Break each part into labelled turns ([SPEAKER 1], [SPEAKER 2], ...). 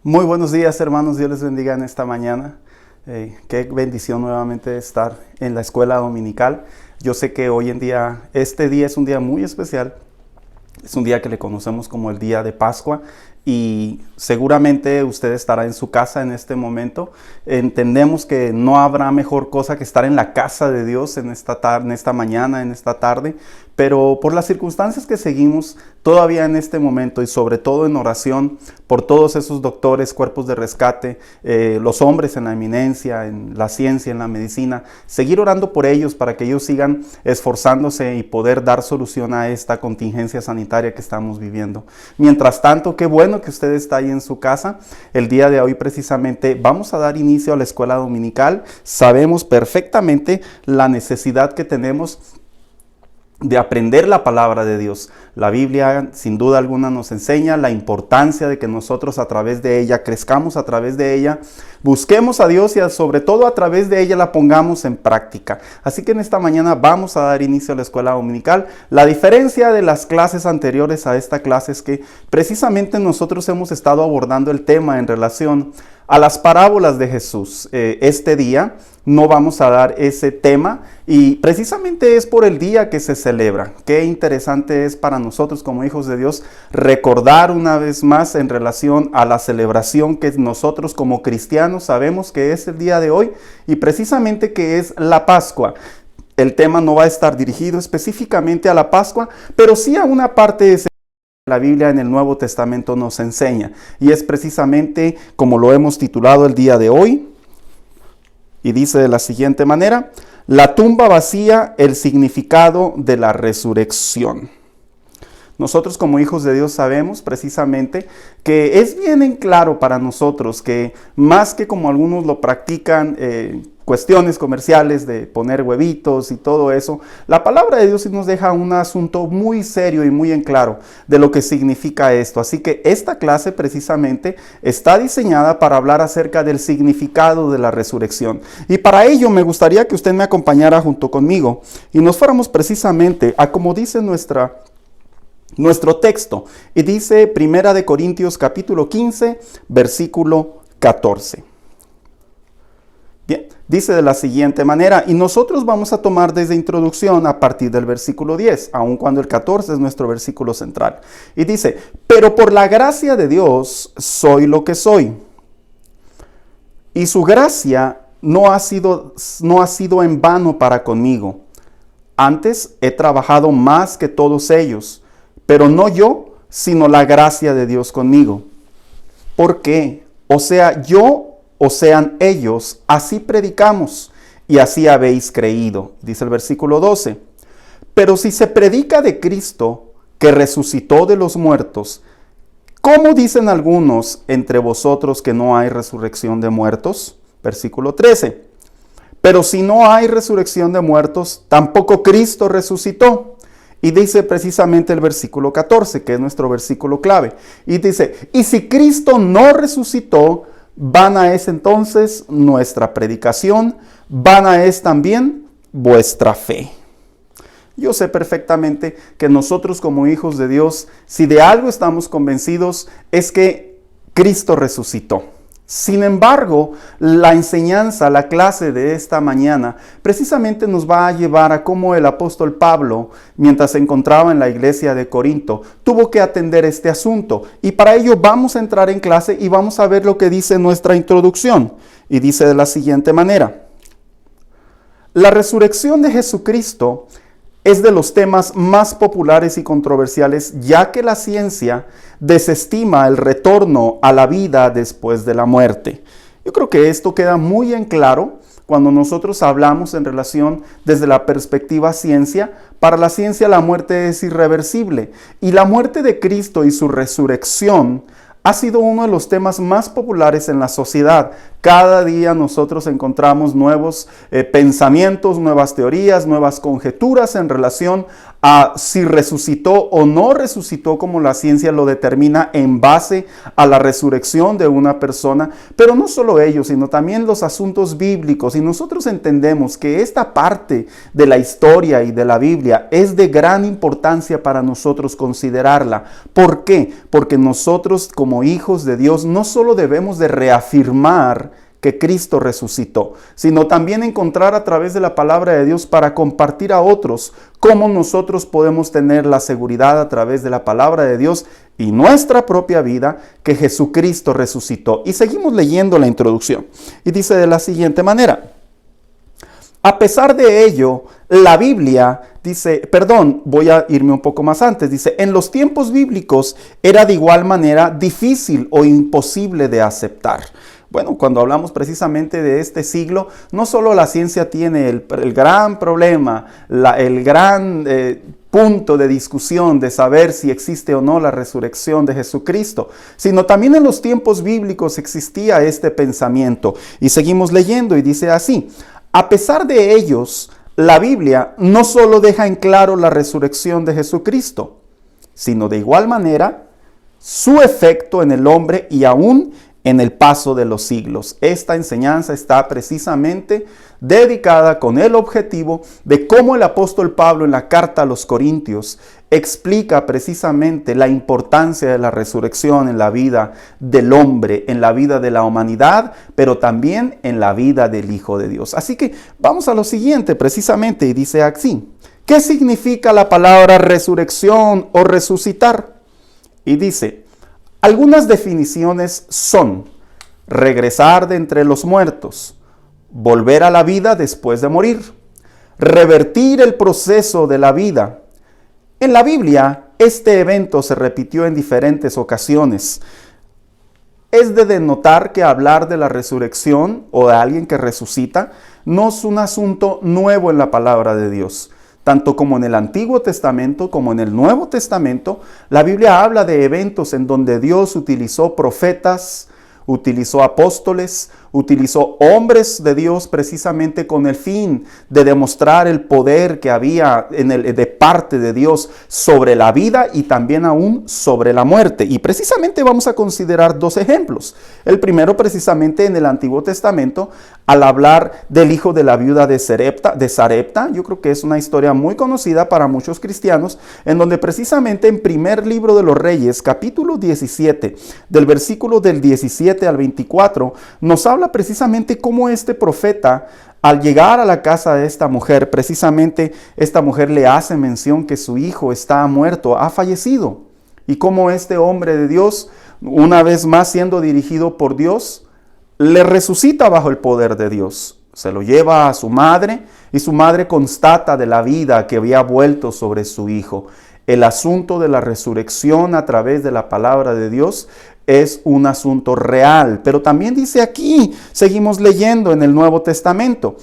[SPEAKER 1] Muy buenos días, hermanos. Dios les bendiga en esta mañana. Qué bendición nuevamente estar en la escuela dominical. Yo sé que hoy en día, este día es un día muy especial. Es un día que le conocemos como el día de Pascua y seguramente usted estará en su casa en este momento. Entendemos que no habrá mejor cosa que estar en la casa de Dios en esta mañana, en esta tarde, pero por las circunstancias que seguimos todavía en este momento y sobre todo en oración por todos esos doctores, cuerpos de rescate, los hombres en la eminencia, en la ciencia, en la medicina, seguir orando por ellos para que ellos sigan esforzándose y poder dar solución a esta contingencia sanitaria que estamos viviendo. Mientras tanto, qué bueno que usted está ahí en su casa. El día de hoy precisamente vamos a dar inicio a la escuela dominical. Sabemos perfectamente la necesidad que tenemos de aprender la palabra de Dios. La Biblia sin duda alguna nos enseña la importancia de que nosotros a través de ella crezcamos, a través de ella busquemos a Dios y sobre todo a través de ella la pongamos en práctica. Así que en esta mañana vamos a dar inicio a la escuela dominical. La diferencia de las clases anteriores a esta clase es que precisamente nosotros hemos estado abordando el tema en relación a las parábolas de Jesús. Este día no vamos a dar ese tema y precisamente es por el día que se celebra. Qué interesante es para nosotros como hijos de Dios recordar una vez más en relación a la celebración que nosotros como cristianos sabemos que es el día de hoy y precisamente que es la Pascua. El tema no va a estar dirigido específicamente a la Pascua, pero sí a una parte de la Biblia en el Nuevo Testamento nos enseña, y es precisamente como lo hemos titulado el día de hoy, y dice de la siguiente manera: la tumba vacía, el significado de la resurrección. Nosotros como hijos de Dios sabemos precisamente que es bien en claro para nosotros que más que como algunos lo practican, cuestiones comerciales de poner huevitos y todo eso, la palabra de Dios sí nos deja un asunto muy serio y muy en claro de lo que significa esto. Así que esta clase precisamente está diseñada para hablar acerca del significado de la resurrección. Y para ello me gustaría que usted me acompañara junto conmigo y nos fuéramos precisamente a como dice nuestro texto, y dice Primera de Corintios capítulo 15, versículo 14. Bien, dice de la siguiente manera, y nosotros vamos a tomar desde introducción a partir del versículo 10, aun cuando el 14 es nuestro versículo central. Y dice: pero por la gracia de Dios soy lo que soy, y su gracia no ha sido en vano para conmigo. Antes he trabajado más que todos ellos, pero no yo, sino la gracia de Dios conmigo. Porque, o sea yo, o sean ellos, así predicamos, y así habéis creído. Dice el versículo 12. Pero si se predica de Cristo, que resucitó de los muertos, ¿cómo dicen algunos entre vosotros que no hay resurrección de muertos? Versículo 13. Pero si no hay resurrección de muertos, tampoco Cristo resucitó. Y dice precisamente el versículo 14, que es nuestro versículo clave. Y dice: y si Cristo no resucitó, vana es entonces nuestra predicación, vana es también vuestra fe. Yo sé perfectamente que nosotros como hijos de Dios, si de algo estamos convencidos, es que Cristo resucitó. Sin embargo, la enseñanza, la clase de esta mañana, precisamente nos va a llevar a cómo el apóstol Pablo, mientras se encontraba en la iglesia de Corinto, tuvo que atender este asunto. Y para ello vamos a entrar en clase y vamos a ver lo que dice nuestra introducción. Y dice de la siguiente manera: la resurrección de Jesucristo es de los temas más populares y controversiales, ya que la ciencia desestima el retorno a la vida después de la muerte. Yo creo que esto queda muy en claro cuando nosotros hablamos en relación desde la perspectiva ciencia. Para la ciencia la muerte es irreversible, y la muerte de Cristo y su resurrección ha sido uno de los temas más populares en la sociedad, Cada día nosotros encontramos nuevos pensamientos, nuevas teorías, nuevas conjeturas en relación a si resucitó o no resucitó, como la ciencia lo determina en base a la resurrección de una persona. Pero no solo ello, sino también los asuntos bíblicos. Y nosotros entendemos que esta parte de la historia y de la Biblia es de gran importancia para nosotros considerarla. ¿Por qué? Porque nosotros, como hijos de Dios, no solo debemos de reafirmar que Cristo resucitó, sino también encontrar a través de la palabra de Dios para compartir a otros cómo nosotros podemos tener la seguridad a través de la palabra de Dios y nuestra propia vida que Jesucristo resucitó. Y seguimos leyendo la introducción y dice de la siguiente manera: a pesar de ello, la Biblia dice, voy a irme un poco más antes, dice, en los tiempos bíblicos era de igual manera difícil o imposible de aceptar. Bueno, cuando hablamos precisamente de este siglo, no solo la ciencia tiene el gran problema, el gran punto de discusión de saber si existe o no la resurrección de Jesucristo, sino también en los tiempos bíblicos existía este pensamiento. Y seguimos leyendo y dice así: a pesar de ellos, la Biblia no solo deja en claro la resurrección de Jesucristo, sino de igual manera su efecto en el hombre y aún en el paso de los siglos. Esta enseñanza está precisamente dedicada con el objetivo de cómo el apóstol Pablo en la carta a los Corintios explica precisamente la importancia de la resurrección en la vida del hombre, en la vida de la humanidad, pero también en la vida del Hijo de Dios. Así que vamos a lo siguiente precisamente, y dice así: ¿qué significa la palabra resurrección o resucitar? Y dice: algunas definiciones son regresar de entre los muertos, volver a la vida después de morir, revertir el proceso de la vida. En la Biblia, este evento se repitió en diferentes ocasiones. Es de denotar que hablar de la resurrección o de alguien que resucita no es un asunto nuevo en la palabra de Dios. Tanto como en el Antiguo Testamento como en el Nuevo Testamento, la Biblia habla de eventos en donde Dios utilizó profetas, utilizó apóstoles, utilizó hombres de Dios precisamente con el fin de demostrar el poder que había de parte de Dios sobre la vida y también aún sobre la muerte. Y precisamente vamos a considerar dos ejemplos. El primero precisamente en el Antiguo Testamento, al hablar del hijo de la viuda de Sarepta. Yo creo que es una historia muy conocida para muchos cristianos, en donde precisamente en primer libro de los Reyes, capítulo 17, del versículo del 17 al 24, nos habla precisamente cómo este profeta, al llegar a la casa de esta mujer, precisamente esta mujer le hace mención que su hijo está muerto, ha fallecido. Y cómo este hombre de Dios, una vez más siendo dirigido por Dios, le resucita bajo el poder de Dios. Se lo lleva a su madre y su madre constata de la vida que había vuelto sobre su hijo. El asunto de la resurrección a través de la palabra de Dios es un asunto real, pero también dice aquí, seguimos leyendo en el Nuevo Testamento,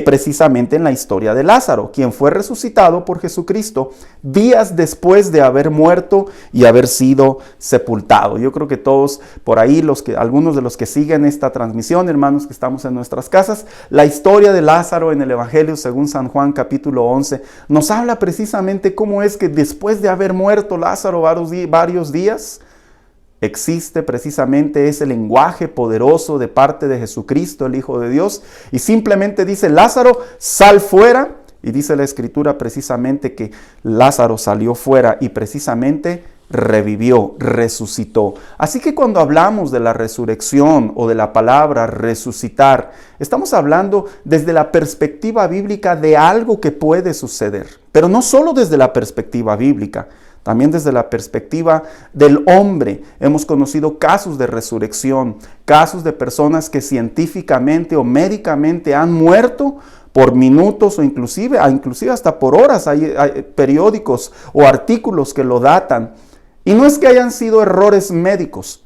[SPEAKER 1] precisamente en la historia de Lázaro, quien fue resucitado por Jesucristo días después de haber muerto y haber sido sepultado. Yo creo que todos por ahí, algunos de los que siguen esta transmisión, hermanos que estamos en nuestras casas, la historia de Lázaro en el Evangelio según San Juan capítulo 11, nos habla precisamente cómo es que después de haber muerto Lázaro varios días, existe precisamente ese lenguaje poderoso de parte de Jesucristo, el Hijo de Dios, y simplemente dice: Lázaro, sal fuera. Y dice la Escritura precisamente que Lázaro salió fuera y precisamente revivió, resucitó. Así que cuando hablamos de la resurrección o de la palabra resucitar, estamos hablando desde la perspectiva bíblica de algo que puede suceder, pero no solo desde la perspectiva bíblica. También desde la perspectiva del hombre hemos conocido casos de resurrección, casos de personas que científicamente o médicamente han muerto por minutos o inclusive hasta por horas. Hay periódicos o artículos que lo datan. Y no es que hayan sido errores médicos,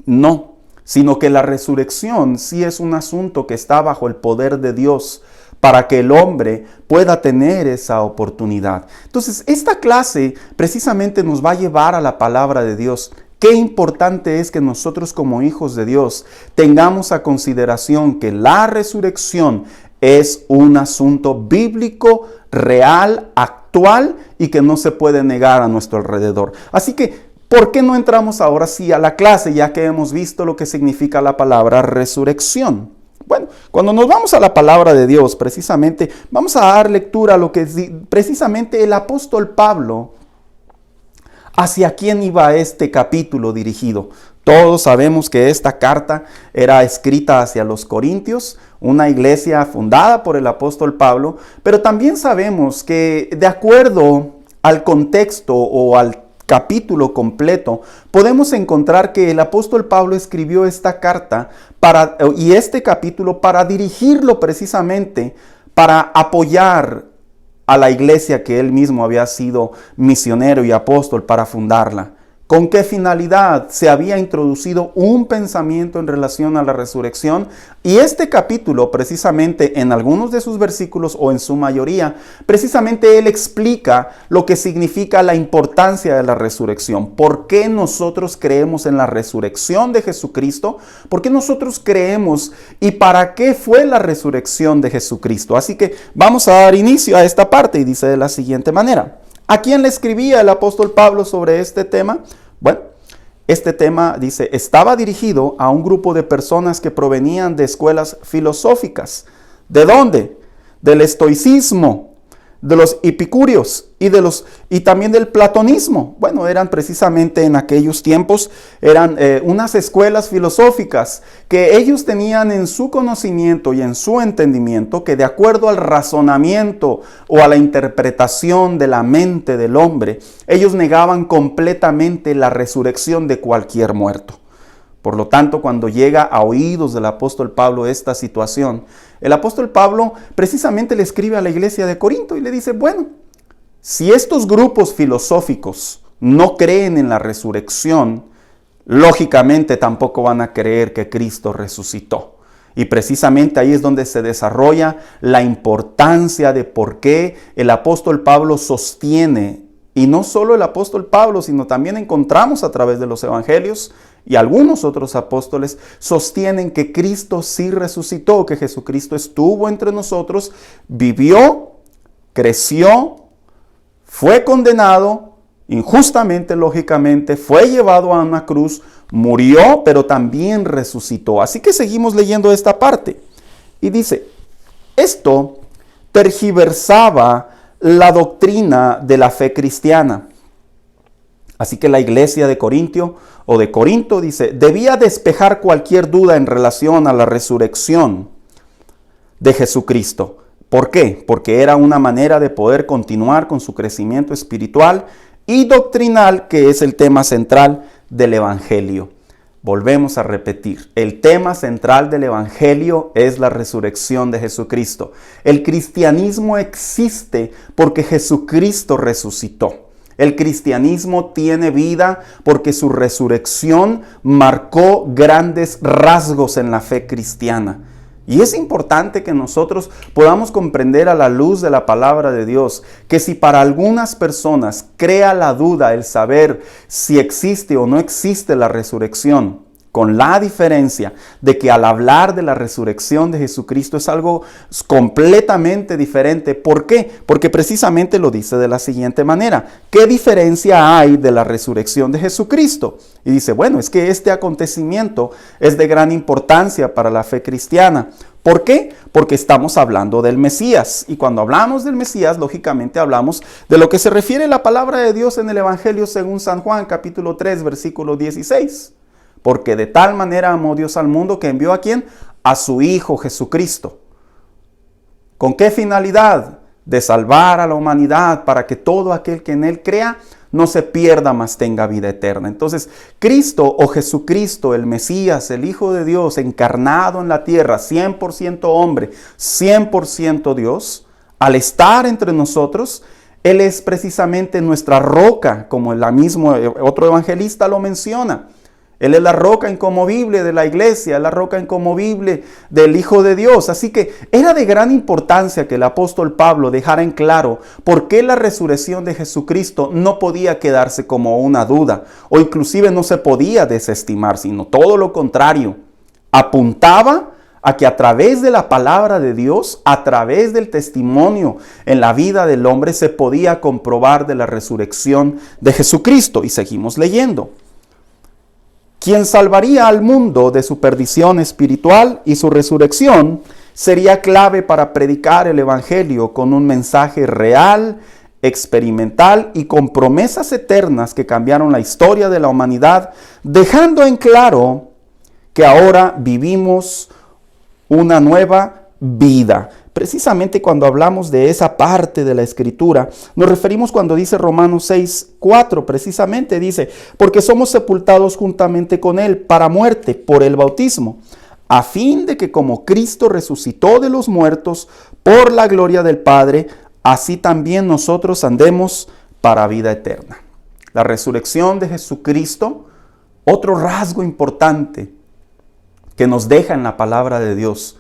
[SPEAKER 1] no, sino que la resurrección sí es un asunto que está bajo el poder de Dios, para que el hombre pueda tener esa oportunidad. Entonces, esta clase precisamente nos va a llevar a la palabra de Dios. Qué importante es que nosotros como hijos de Dios tengamos a consideración que la resurrección es un asunto bíblico, real, actual y que no se puede negar a nuestro alrededor. Así que, ¿por qué no entramos ahora sí a la clase, ya que hemos visto lo que significa la palabra resurrección? Bueno, cuando nos vamos a la palabra de Dios, precisamente, vamos a dar lectura a lo que precisamente el apóstol Pablo, hacia quién iba este capítulo dirigido. Todos sabemos que esta carta era escrita hacia los Corintios, una iglesia fundada por el apóstol Pablo, pero también sabemos que de acuerdo al contexto o al capítulo completo, podemos encontrar que el apóstol Pablo escribió esta carta y este capítulo para dirigirlo precisamente para apoyar a la iglesia que él mismo había sido misionero y apóstol para fundarla. ¿Con qué finalidad? Se había introducido un pensamiento en relación a la resurrección y este capítulo precisamente en algunos de sus versículos o en su mayoría, precisamente él explica lo que significa la importancia de la resurrección. ¿Por qué nosotros creemos en la resurrección de Jesucristo? ¿Por qué nosotros creemos y para qué fue la resurrección de Jesucristo? Así que vamos a dar inicio a esta parte y dice de la siguiente manera. ¿A quién le escribía el apóstol Pablo sobre este tema? Bueno, este tema, dice, estaba dirigido a un grupo de personas que provenían de escuelas filosóficas. ¿De dónde? Del estoicismo, de los epicúreos y también del platonismo. Bueno, eran precisamente en aquellos tiempos, eran unas escuelas filosóficas que ellos tenían en su conocimiento y en su entendimiento que de acuerdo al razonamiento o a la interpretación de la mente del hombre, ellos negaban completamente la resurrección de cualquier muerto. Por lo tanto, cuando llega a oídos del apóstol Pablo esta situación, el apóstol Pablo precisamente le escribe a la iglesia de Corinto y le dice, bueno, si estos grupos filosóficos no creen en la resurrección, lógicamente tampoco van a creer que Cristo resucitó. Y precisamente ahí es donde se desarrolla la importancia de por qué el apóstol Pablo sostiene, y no solo el apóstol Pablo, sino también encontramos a través de los evangelios y algunos otros apóstoles sostienen que Cristo sí resucitó, que Jesucristo estuvo entre nosotros, vivió, creció, fue condenado injustamente, lógicamente, fue llevado a una cruz, murió, pero también resucitó. Así que seguimos leyendo esta parte. Y dice, esto tergiversaba la doctrina de la fe cristiana. Así que la iglesia de Corinto, dice, debía despejar cualquier duda en relación a la resurrección de Jesucristo. ¿Por qué? Porque era una manera de poder continuar con su crecimiento espiritual y doctrinal, que es el tema central del Evangelio. Volvemos a repetir, el tema central del Evangelio es la resurrección de Jesucristo. El cristianismo existe porque Jesucristo resucitó. El cristianismo tiene vida porque su resurrección marcó grandes rasgos en la fe cristiana. Y es importante que nosotros podamos comprender a la luz de la palabra de Dios que si para algunas personas crea la duda el saber si existe o no existe la resurrección, con la diferencia de que al hablar de la resurrección de Jesucristo es algo completamente diferente. ¿Por qué? Porque precisamente lo dice de la siguiente manera. ¿Qué diferencia hay de la resurrección de Jesucristo? Y dice, bueno, es que este acontecimiento es de gran importancia para la fe cristiana. ¿Por qué? Porque estamos hablando del Mesías. Y cuando hablamos del Mesías, lógicamente hablamos de lo que se refiere a la palabra de Dios en el Evangelio según San Juan, capítulo 3, versículo 16. Porque de tal manera amó Dios al mundo que envió ¿a quién? A su Hijo Jesucristo. ¿Con qué finalidad? De salvar a la humanidad para que todo aquel que en Él crea no se pierda, mas tenga vida eterna. Entonces, Cristo o Jesucristo, el Mesías, el Hijo de Dios, encarnado en la tierra, 100% hombre, 100% Dios, al estar entre nosotros, Él es precisamente nuestra roca, como otro evangelista lo menciona. Él es la roca inconmovible de la iglesia, es la roca inconmovible del Hijo de Dios. Así que era de gran importancia que el apóstol Pablo dejara en claro por qué la resurrección de Jesucristo no podía quedarse como una duda o inclusive no se podía desestimar, sino todo lo contrario. Apuntaba a que a través de la palabra de Dios, a través del testimonio en la vida del hombre, se podía comprobar de la resurrección de Jesucristo. Y seguimos leyendo. Quien salvaría al mundo de su perdición espiritual y su resurrección sería clave para predicar el evangelio con un mensaje real, experimental y con promesas eternas que cambiaron la historia de la humanidad, dejando en claro que ahora vivimos una nueva vida. Precisamente cuando hablamos de esa parte de la Escritura, nos referimos cuando dice Romanos 6:4, precisamente dice, porque somos sepultados juntamente con Él para muerte por el bautismo, a fin de que como Cristo resucitó de los muertos por la gloria del Padre, así también nosotros andemos para vida eterna. La resurrección de Jesucristo, otro rasgo importante que nos deja en la palabra de Dios,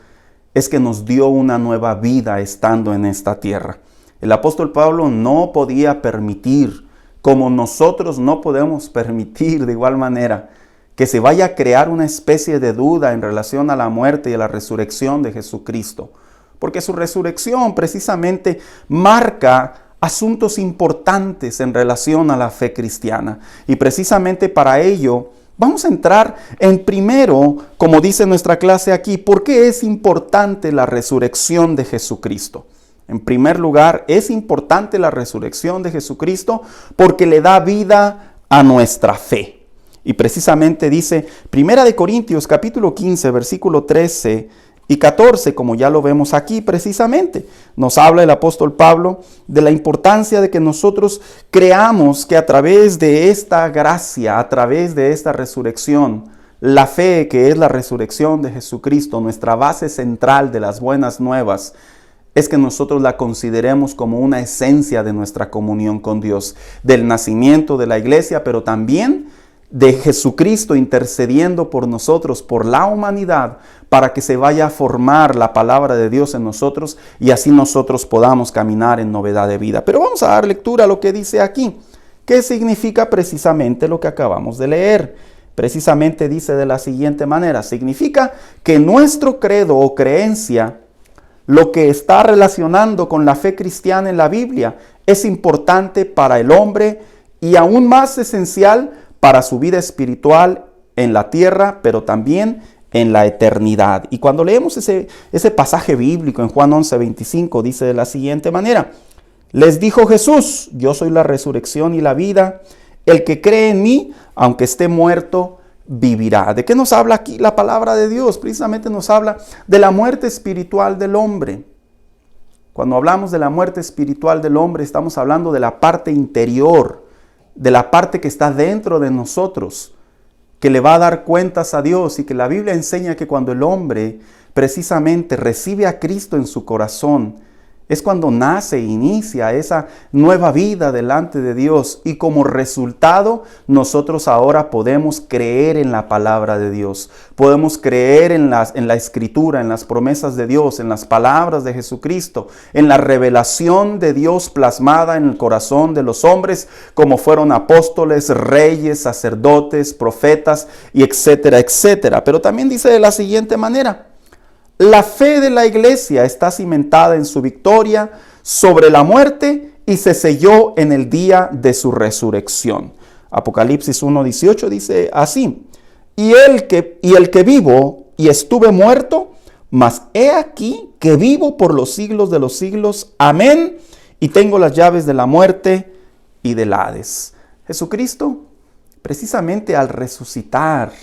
[SPEAKER 1] es que nos dio una nueva vida estando en esta tierra. El apóstol Pablo no podía permitir, como nosotros no podemos permitir de igual manera, que se vaya a crear una especie de duda en relación a la muerte y a la resurrección de Jesucristo. Porque su resurrección precisamente marca asuntos importantes en relación a la fe cristiana. Y precisamente para ello, vamos a entrar en primero, como dice nuestra clase aquí, ¿por qué es importante la resurrección de Jesucristo? En primer lugar, es importante la resurrección de Jesucristo porque le da vida a nuestra fe. Y precisamente dice, 1 Corintios capítulo 15, versículo 13 y 14, como ya lo vemos aquí precisamente, nos habla el apóstol Pablo de la importancia de que nosotros creamos que a través de esta gracia, a través de esta resurrección, la fe que es la resurrección de Jesucristo, nuestra base central de las buenas nuevas, es que nosotros la consideremos como una esencia de nuestra comunión con Dios, del nacimiento de la iglesia, pero también de Jesucristo intercediendo por nosotros, por la humanidad, para que se vaya a formar la palabra de Dios en nosotros y así nosotros podamos caminar en novedad de vida. Pero vamos a dar lectura a lo que dice aquí. ¿Qué significa precisamente lo que acabamos de leer? Precisamente dice de la siguiente manera, significa que nuestro credo o creencia, lo que está relacionando con la fe cristiana en la Biblia, es importante para el hombre y aún más esencial para su vida espiritual en la tierra, pero también en la eternidad. Y cuando leemos ese pasaje bíblico en Juan 11:25, dice de la siguiente manera, les dijo Jesús, yo soy la resurrección y la vida, el que cree en mí, aunque esté muerto, vivirá. ¿De qué nos habla aquí la palabra de Dios? Precisamente nos habla de la muerte espiritual del hombre. Cuando hablamos de la muerte espiritual del hombre, estamos hablando de la parte interior, de la parte que está dentro de nosotros, que le va a dar cuentas a Dios, y que la Biblia enseña que cuando el hombre precisamente recibe a Cristo en su corazón, es cuando nace e inicia esa nueva vida delante de Dios, y como resultado nosotros ahora podemos creer en la palabra de Dios, podemos creer en la Escritura, en las promesas de Dios, en las palabras de Jesucristo, en la revelación de Dios plasmada en el corazón de los hombres, como fueron apóstoles, reyes, sacerdotes, profetas, y etcétera, etcétera. Pero también dice de la siguiente manera, la fe de la iglesia está cimentada en su victoria sobre la muerte y se selló en el día de su resurrección. Apocalipsis 1:18 dice así, y el que vivo y estuve muerto, mas he aquí que vivo por los siglos de los siglos. Amén. Y tengo las llaves de la muerte y del Hades. Jesucristo, precisamente al resucitar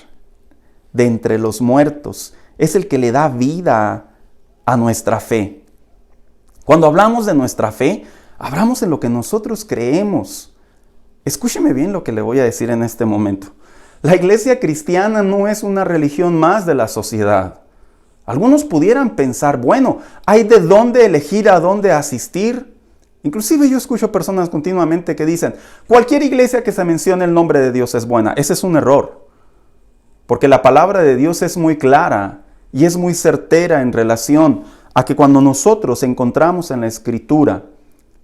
[SPEAKER 1] de entre los muertos, es el que le da vida a nuestra fe. Cuando hablamos de nuestra fe, hablamos en lo que nosotros creemos. Escúcheme bien lo que le voy a decir en este momento. La iglesia cristiana no es una religión más de la sociedad. Algunos pudieran pensar, bueno, hay de dónde elegir a dónde asistir. Inclusive yo escucho personas continuamente que dicen, cualquier iglesia que se mencione el nombre de Dios es buena. Ese es un error. Porque la palabra de Dios es muy clara y es muy certera en relación a que cuando nosotros encontramos en la Escritura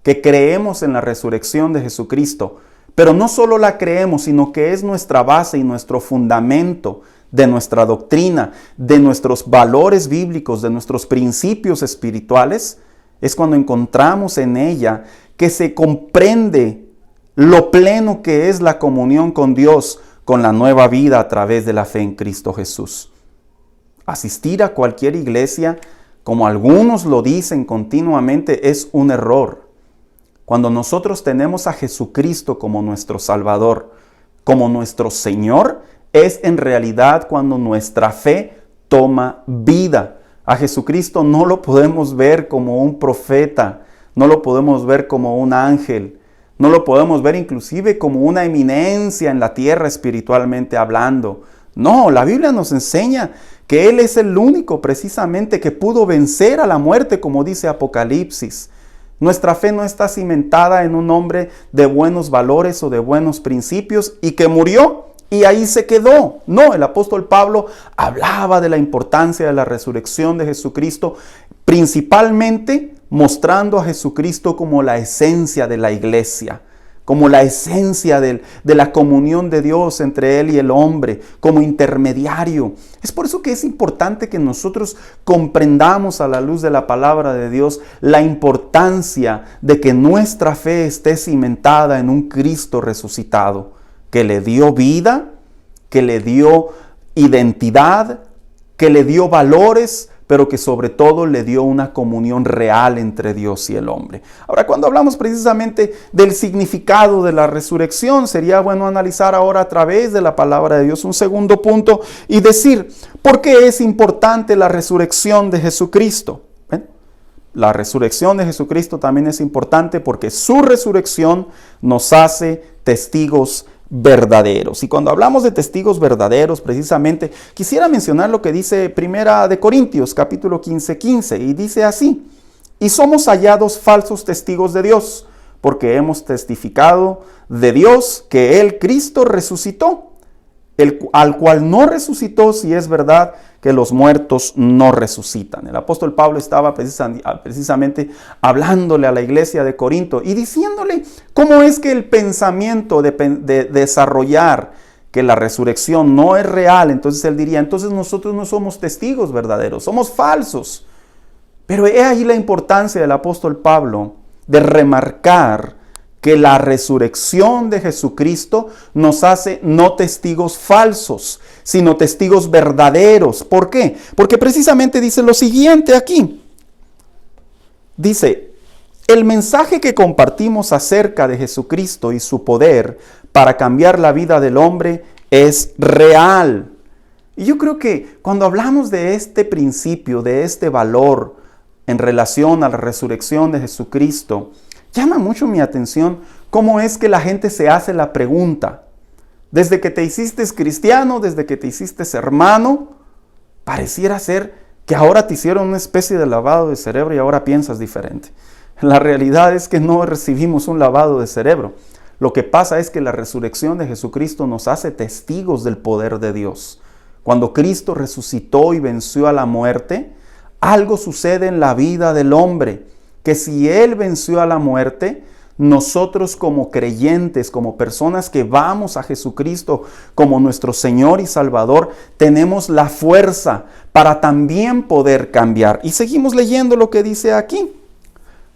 [SPEAKER 1] que creemos en la resurrección de Jesucristo, pero no solo la creemos, sino que es nuestra base y nuestro fundamento de nuestra doctrina, de nuestros valores bíblicos, de nuestros principios espirituales, es cuando encontramos en ella que se comprende lo pleno que es la comunión con Dios, con la nueva vida a través de la fe en Cristo Jesús. Asistir a cualquier iglesia, como algunos lo dicen continuamente, es un error. Cuando nosotros tenemos a Jesucristo como nuestro Salvador, como nuestro Señor, es en realidad cuando nuestra fe toma vida. A Jesucristo no lo podemos ver como un profeta, no lo podemos ver como un ángel, no lo podemos ver inclusive como una eminencia en la tierra espiritualmente hablando. No, la Biblia nos enseña que Él es el único precisamente que pudo vencer a la muerte, como dice Apocalipsis. Nuestra fe no está cimentada en un hombre de buenos valores o de buenos principios y que murió y ahí se quedó. No, el apóstol Pablo hablaba de la importancia de la resurrección de Jesucristo, principalmente mostrando a Jesucristo como la esencia de la iglesia, como la esencia de la comunión de Dios entre Él y el hombre, como intermediario. Es por eso que es importante que nosotros comprendamos a la luz de la palabra de Dios la importancia de que nuestra fe esté cimentada en un Cristo resucitado, que le dio vida, que le dio identidad, que le dio valores, pero que sobre todo le dio una comunión real entre Dios y el hombre. Ahora, cuando hablamos precisamente del significado de la resurrección, sería bueno analizar ahora a través de la palabra de Dios un segundo punto y decir, ¿por qué es importante la resurrección de Jesucristo? La resurrección de Jesucristo también es importante porque su resurrección nos hace testigos verdaderos. Y cuando hablamos de testigos verdaderos, precisamente, quisiera mencionar lo que dice Primera de Corintios, capítulo 15, y dice así: y somos hallados falsos testigos de Dios, porque hemos testificado de Dios que Él, Cristo, resucitó, al cual no resucitó, si es verdad que los muertos no resucitan. El apóstol Pablo estaba precisamente hablándole a la iglesia de Corinto y diciéndole cómo es que el pensamiento de desarrollar que la resurrección no es real. Entonces él diría, entonces nosotros no somos testigos verdaderos, somos falsos. Pero he ahí la importancia del apóstol Pablo de remarcar que la resurrección de Jesucristo nos hace no testigos falsos, sino testigos verdaderos. ¿Por qué? Porque precisamente dice lo siguiente aquí. Dice, el mensaje que compartimos acerca de Jesucristo y su poder para cambiar la vida del hombre es real. Y yo creo que cuando hablamos de este principio, de este valor en relación a la resurrección de Jesucristo, llama mucho mi atención cómo es que la gente se hace la pregunta. Desde que te hiciste cristiano, desde que te hiciste hermano, pareciera ser que ahora te hicieron una especie de lavado de cerebro y ahora piensas diferente. La realidad es que no recibimos un lavado de cerebro. Lo que pasa es que la resurrección de Jesucristo nos hace testigos del poder de Dios. Cuando Cristo resucitó y venció a la muerte, algo sucede en la vida del hombre, que si Él venció a la muerte, nosotros como creyentes, como personas que vamos a Jesucristo como nuestro Señor y Salvador, tenemos la fuerza para también poder cambiar. Y seguimos leyendo lo que dice aquí.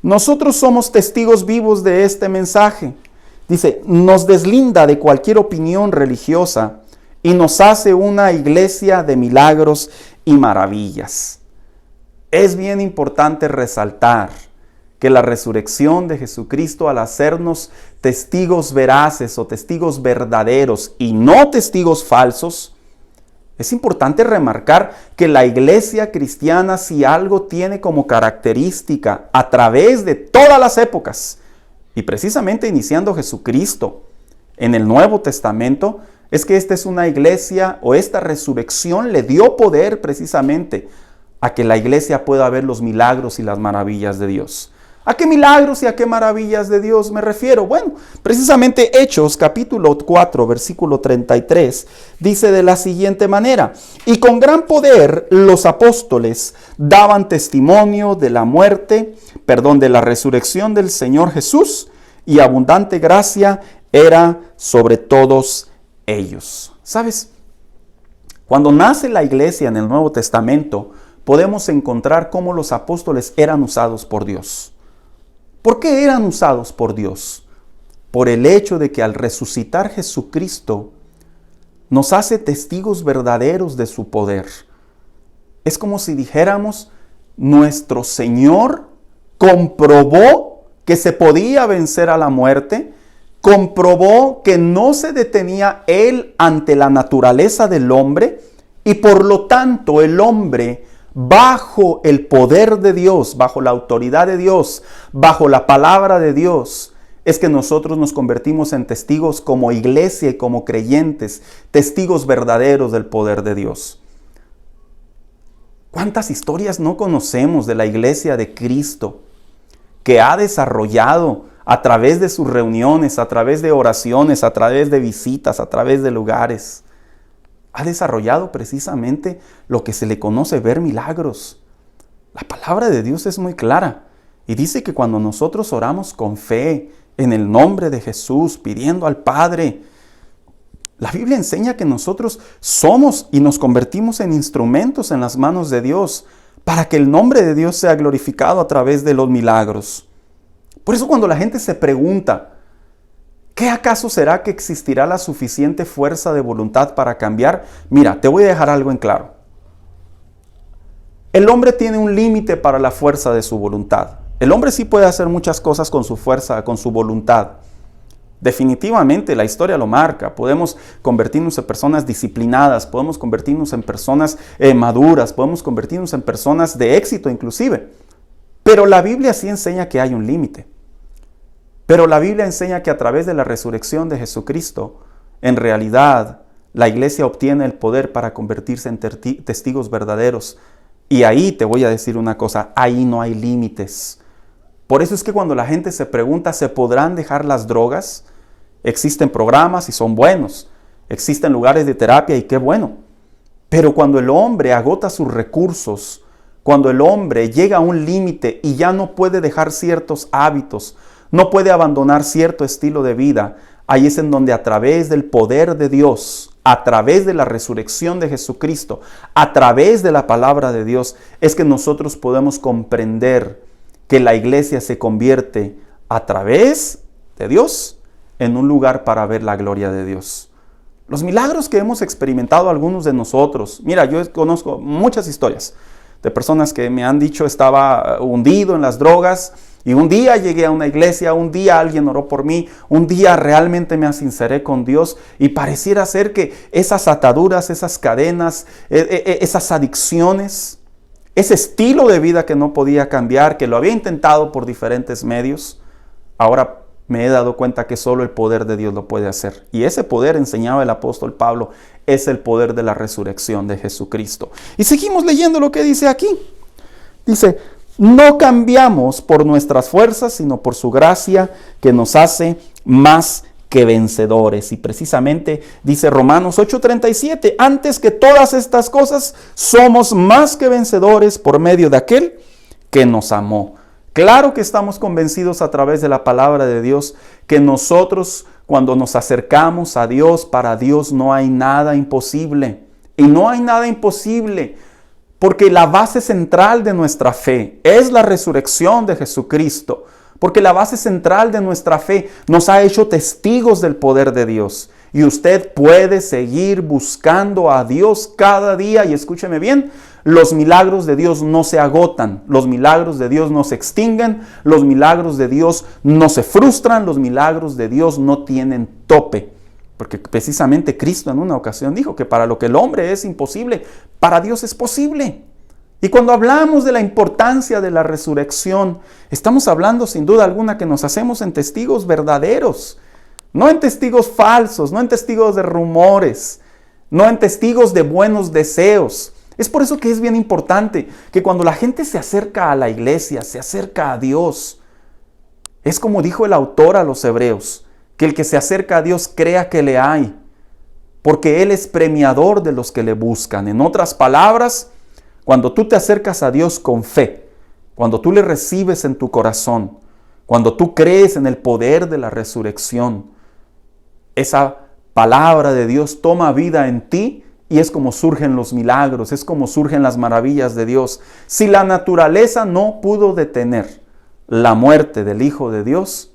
[SPEAKER 1] Nosotros somos testigos vivos de este mensaje. Dice, nos deslinda de cualquier opinión religiosa y nos hace una iglesia de milagros y maravillas. Es bien importante resaltar que la resurrección de Jesucristo, al hacernos testigos veraces o testigos verdaderos y no testigos falsos, es importante remarcar que la iglesia cristiana, si algo tiene como característica a través de todas las épocas, y precisamente iniciando Jesucristo en el Nuevo Testamento, es que esta es una iglesia, o esta resurrección le dio poder precisamente a que la iglesia pueda ver los milagros y las maravillas de Dios. ¿A qué milagros y a qué maravillas de Dios me refiero? Bueno, precisamente Hechos capítulo 4, versículo 33, dice de la siguiente manera: y con gran poder los apóstoles daban testimonio de de la resurrección del Señor Jesús, y abundante gracia era sobre todos ellos. ¿Sabes? Cuando nace la iglesia en el Nuevo Testamento, podemos encontrar cómo los apóstoles eran usados por Dios. ¿Por qué eran usados por Dios? Por el hecho de que al resucitar Jesucristo nos hace testigos verdaderos de su poder. Es como si dijéramos, nuestro Señor comprobó que se podía vencer a la muerte, comprobó que no se detenía Él ante la naturaleza del hombre, y por lo tanto el hombre, bajo el poder de Dios, bajo la autoridad de Dios, bajo la palabra de Dios, es que nosotros nos convertimos en testigos como iglesia y como creyentes, testigos verdaderos del poder de Dios. ¿Cuántas historias no conocemos de la iglesia de Cristo que ha desarrollado a través de sus reuniones, a través de oraciones, a través de visitas, a través de lugares? Ha desarrollado precisamente lo que se le conoce ver milagros. La palabra de Dios es muy clara y dice que cuando nosotros oramos con fe en el nombre de Jesús, pidiendo al Padre, la Biblia enseña que nosotros somos y nos convertimos en instrumentos en las manos de Dios para que el nombre de Dios sea glorificado a través de los milagros. Por eso cuando la gente se pregunta, ¿qué acaso será que existirá la suficiente fuerza de voluntad para cambiar? Mira, te voy a dejar algo en claro. El hombre tiene un límite para la fuerza de su voluntad. El hombre sí puede hacer muchas cosas con su fuerza, con su voluntad. Definitivamente la historia lo marca. Podemos convertirnos en personas disciplinadas, podemos convertirnos en personas maduras, podemos convertirnos en personas de éxito inclusive. Pero la Biblia sí enseña que hay un límite. Pero la Biblia enseña que a través de la resurrección de Jesucristo, en realidad, la iglesia obtiene el poder para convertirse en testigos verdaderos. Y ahí te voy a decir una cosa, ahí no hay límites. Por eso es que cuando la gente se pregunta, ¿se podrán dejar las drogas? Existen programas y son buenos. Existen lugares de terapia y qué bueno. Pero cuando el hombre agota sus recursos, cuando el hombre llega a un límite y ya no puede dejar ciertos hábitos, no puede abandonar cierto estilo de vida, ahí es en donde a través del poder de Dios, a través de la resurrección de Jesucristo, a través de la palabra de Dios, es que nosotros podemos comprender que la iglesia se convierte a través de Dios en un lugar para ver la gloria de Dios. Los milagros que hemos experimentado algunos de nosotros, mira, yo conozco muchas historias de personas que me han dicho estaba hundido en las drogas, y un día llegué a una iglesia, un día alguien oró por mí, un día realmente me sinceré con Dios y pareciera ser que esas ataduras, esas cadenas, esas adicciones, ese estilo de vida que no podía cambiar, que lo había intentado por diferentes medios, ahora me he dado cuenta que solo el poder de Dios lo puede hacer. Y ese poder, enseñaba el apóstol Pablo, es el poder de la resurrección de Jesucristo. Y seguimos leyendo lo que dice aquí. Dice, no cambiamos por nuestras fuerzas, sino por su gracia que nos hace más que vencedores. Y precisamente dice Romanos 8:37, antes que todas estas cosas, somos más que vencedores por medio de aquel que nos amó. Claro que estamos convencidos a través de la palabra de Dios que nosotros, cuando nos acercamos a Dios, para Dios no hay nada imposible. Y no hay nada imposible porque la base central de nuestra fe es la resurrección de Jesucristo. Porque la base central de nuestra fe nos ha hecho testigos del poder de Dios. Y usted puede seguir buscando a Dios cada día. Y escúcheme bien, los milagros de Dios no se agotan. Los milagros de Dios no se extinguen. Los milagros de Dios no se frustran. Los milagros de Dios no tienen tope. Porque precisamente Cristo en una ocasión dijo que para lo que el hombre es imposible, para Dios es posible. Y cuando hablamos de la importancia de la resurrección, estamos hablando sin duda alguna que nos hacemos en testigos verdaderos, no en testigos falsos, no en testigos de rumores, no en testigos de buenos deseos. Es por eso que es bien importante que cuando la gente se acerca a la iglesia, se acerca a Dios, Es como dijo el autor a los Hebreos, que el que se acerca a Dios crea que le hay, porque Él es premiador de los que le buscan. En otras palabras, cuando tú te acercas a Dios con fe, cuando tú le recibes en tu corazón, cuando tú crees en el poder de la resurrección, esa palabra de Dios toma vida en ti y es como surgen los milagros, es como surgen las maravillas de Dios. Si la naturaleza no pudo detener la muerte del Hijo de Dios,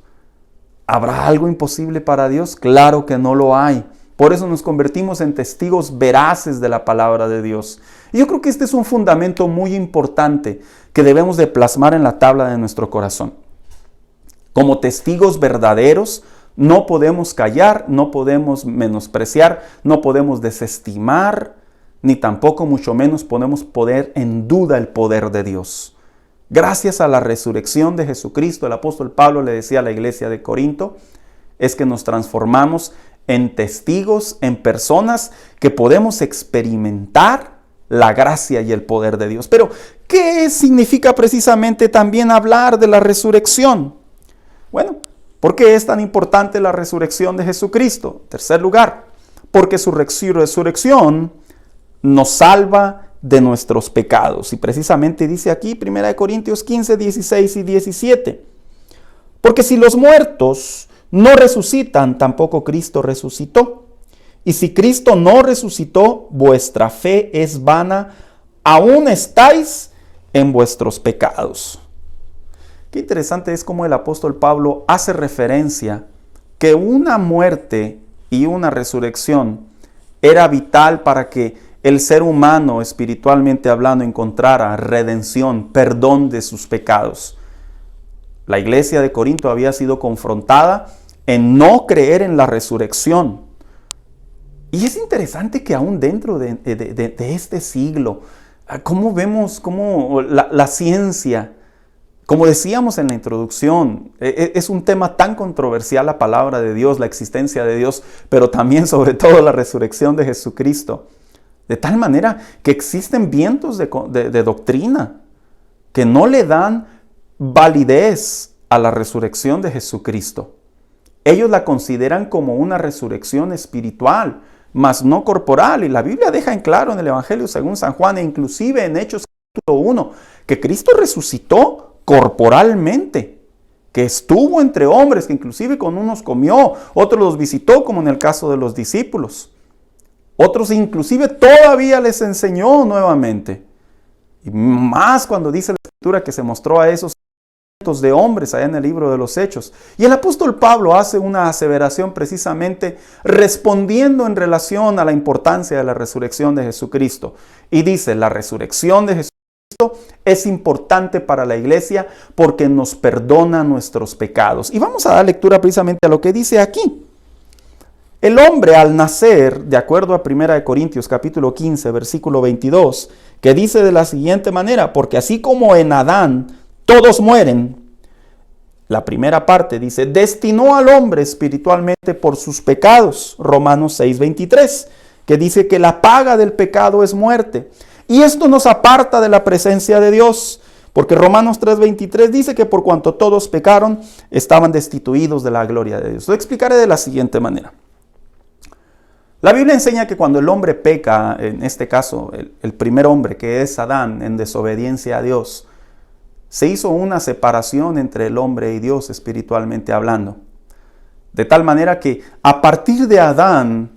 [SPEAKER 1] ¿habrá algo imposible para Dios? Claro que no lo hay. Por eso nos convertimos en testigos veraces de la palabra de Dios. Y yo creo que este es un fundamento muy importante que debemos de plasmar en la tabla de nuestro corazón. Como testigos verdaderos, no podemos callar, no podemos menospreciar, no podemos desestimar, ni tampoco mucho menos podemos poner en duda el poder de Dios. Gracias a la resurrección de Jesucristo, el apóstol Pablo le decía a la iglesia de Corinto, es que nos transformamos en testigos, en personas que podemos experimentar la gracia y el poder de Dios. Pero, ¿qué significa precisamente también hablar de la resurrección? Bueno, ¿por qué es tan importante la resurrección de Jesucristo? En tercer lugar, porque su resurrección nos salva de nuestros pecados. Y precisamente dice aquí 1 Corintios 15, 16 y 17. Porque si los muertos no resucitan, tampoco Cristo resucitó. Y si Cristo no resucitó, vuestra fe es vana, aún estáis en vuestros pecados. Qué interesante es cómo el apóstol Pablo hace referencia que una muerte y una resurrección era vital para que el ser humano, espiritualmente hablando, encontrara redención, perdón de sus pecados. La iglesia de Corinto había sido confrontada en no creer en la resurrección. Y es interesante que aún dentro de este siglo, cómo vemos cómo la ciencia, como decíamos en la introducción, es un tema tan controversial la palabra de Dios, la existencia de Dios, pero también sobre todo la resurrección de Jesucristo. De tal manera que existen vientos de doctrina que no le dan validez a la resurrección de Jesucristo. Ellos la consideran como una resurrección espiritual, mas no corporal. Y la Biblia deja en claro en el Evangelio según San Juan e inclusive en Hechos capítulo 1 que Cristo resucitó corporalmente, que estuvo entre hombres, que inclusive con unos comió, otros los visitó, como en el caso de los discípulos. Otros inclusive todavía les enseñó nuevamente. Y más cuando dice la Escritura que se mostró a esos cientos de hombres allá en el libro de los Hechos. Y el apóstol Pablo hace una aseveración precisamente respondiendo en relación a la importancia de la resurrección de Jesucristo. Y dice, la resurrección de Jesucristo es importante para la iglesia porque nos perdona nuestros pecados. Y vamos a dar lectura precisamente a lo que dice aquí. El hombre al nacer, de acuerdo a 1 Corintios capítulo 15, versículo 22, que dice de la siguiente manera, porque así como en Adán todos mueren, la primera parte dice, destinó al hombre espiritualmente por sus pecados, Romanos 6, 23, que dice que la paga del pecado es muerte. Y esto nos aparta de la presencia de Dios, porque Romanos 3:23 dice que por cuanto todos pecaron, estaban destituidos de la gloria de Dios. Lo explicaré de la siguiente manera. La Biblia enseña que cuando el hombre peca, en este caso el primer hombre que es Adán, en desobediencia a Dios, se hizo una separación entre el hombre y Dios espiritualmente hablando. De tal manera que a partir de Adán,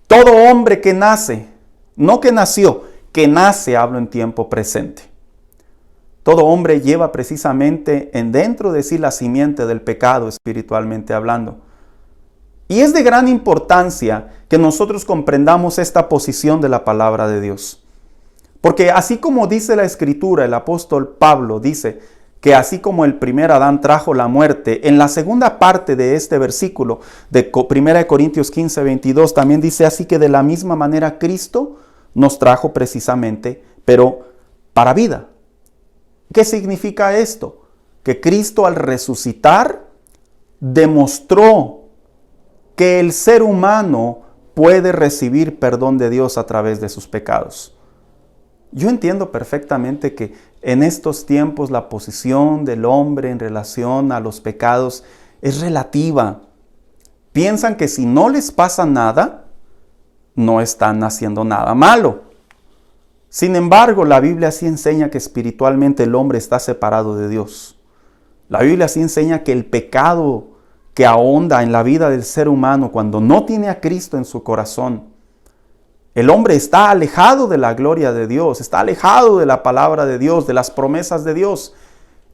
[SPEAKER 1] todo hombre que nace, no que nació, que nace, hablo en tiempo presente. Todo hombre lleva precisamente dentro de sí la simiente del pecado espiritualmente hablando. Y es de gran importancia que nosotros comprendamos esta posición de la palabra de Dios. Porque así como dice la Escritura, el apóstol Pablo dice que así como el primer Adán trajo la muerte, en la segunda parte de este versículo de 1 Corintios 15, 22 también dice así que de la misma manera Cristo nos trajo precisamente, pero para vida. ¿Qué significa esto? Que Cristo al resucitar demostró que el ser humano puede recibir perdón de Dios a través de sus pecados. Yo entiendo perfectamente que en estos tiempos la posición del hombre en relación a los pecados es relativa. Piensan que si no les pasa nada, no están haciendo nada malo. Sin embargo, la Biblia sí enseña que espiritualmente el hombre está separado de Dios. La Biblia sí enseña que el pecado que ahonda en la vida del ser humano cuando no tiene a Cristo en su corazón, el hombre está alejado de la gloria de Dios, está alejado de la palabra de Dios, de las promesas de Dios.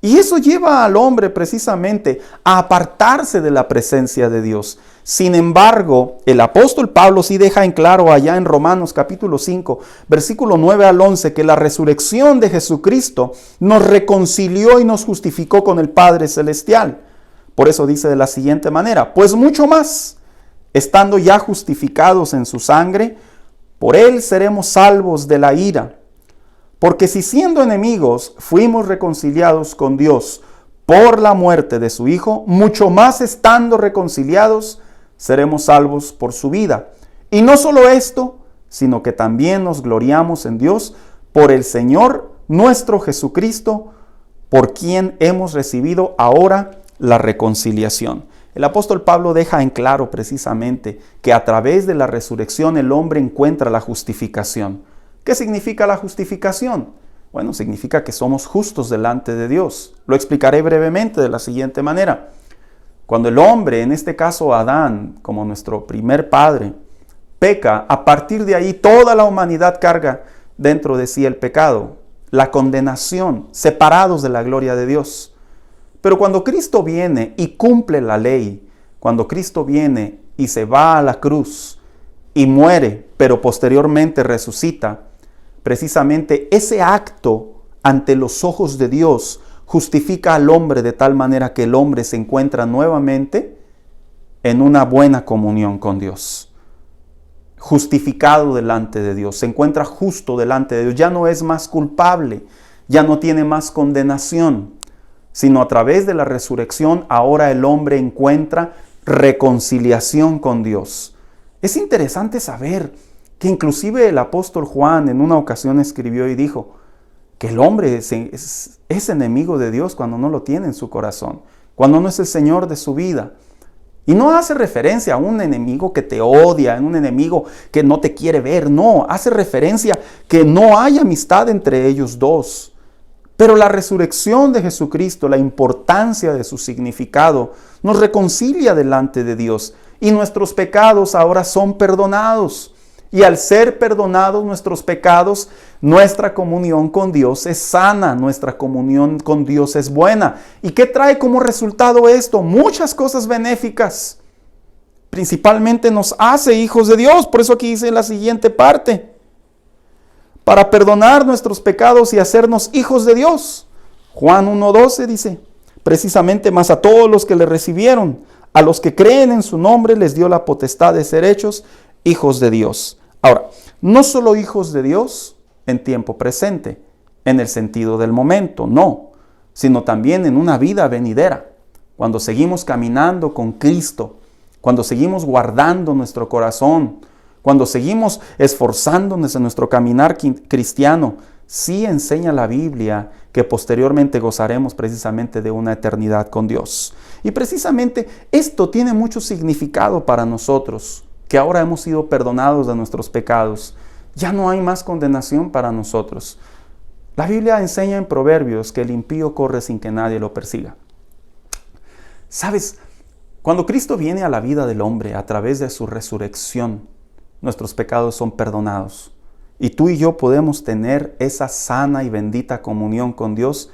[SPEAKER 1] Y eso lleva al hombre precisamente a apartarse de la presencia de Dios. Sin embargo, el apóstol Pablo sí deja en claro allá en Romanos capítulo 5, versículo 9 al 11, que la resurrección de Jesucristo nos reconcilió y nos justificó con el Padre Celestial. Por eso dice de la siguiente manera: pues mucho más, estando ya justificados en su sangre, por él seremos salvos de la ira. Porque si siendo enemigos fuimos reconciliados con Dios por la muerte de su Hijo, mucho más estando reconciliados seremos salvos por su vida. Y no solo esto, sino que también nos gloriamos en Dios por el Señor nuestro Jesucristo, por quien hemos recibido ahora la reconciliación. El apóstol Pablo deja en claro precisamente que a través de la resurrección el hombre encuentra la justificación. ¿Qué significa la justificación? Bueno, significa que somos justos delante de Dios. Lo explicaré brevemente de la siguiente manera. Cuando el hombre, en este caso Adán, como nuestro primer padre, peca, a partir de ahí toda la humanidad carga dentro de sí el pecado, la condenación, separados de la gloria de Dios. Pero cuando Cristo viene y cumple la ley, cuando Cristo viene y se va a la cruz y muere, pero posteriormente resucita, precisamente ese acto ante los ojos de Dios justifica al hombre de tal manera que el hombre se encuentra nuevamente en una buena comunión con Dios. Justificado delante de Dios, se encuentra justo delante de Dios, ya no es más culpable, ya no tiene más condenación, sino a través de la resurrección ahora el hombre encuentra reconciliación con Dios. Es interesante saber que inclusive el apóstol Juan en una ocasión escribió y dijo que el hombre es enemigo de Dios cuando no lo tiene en su corazón, cuando no es el Señor de su vida. Y no hace referencia a un enemigo que te odia, a un enemigo que no te quiere ver, no, hace referencia que no hay amistad entre ellos dos. Pero la resurrección de Jesucristo, la importancia de su significado, nos reconcilia delante de Dios y nuestros pecados ahora son perdonados. Y al ser perdonados nuestros pecados, nuestra comunión con Dios es sana, nuestra comunión con Dios es buena. ¿Y qué trae como resultado esto? Muchas cosas benéficas. Principalmente nos hace hijos de Dios. Por eso aquí dice la siguiente parte: para perdonar nuestros pecados y hacernos hijos de Dios. Juan 1:12 dice, precisamente más a todos los que le recibieron, a los que creen en su nombre, les dio la potestad de ser hechos hijos de Dios. Ahora, no solo hijos de Dios en tiempo presente, en el sentido del momento, no, sino también en una vida venidera, cuando seguimos caminando con Cristo, cuando seguimos guardando nuestro corazón, cuando seguimos esforzándonos en nuestro caminar cristiano. Sí enseña la Biblia que posteriormente gozaremos precisamente de una eternidad con Dios. Y precisamente esto tiene mucho significado para nosotros, que ahora hemos sido perdonados de nuestros pecados. Ya no hay más condenación para nosotros. La Biblia enseña en Proverbios que el impío corre sin que nadie lo persiga. ¿Sabes? Cuando Cristo viene a la vida del hombre a través de su resurrección, nuestros pecados son perdonados. Y tú y yo podemos tener esa sana y bendita comunión con Dios,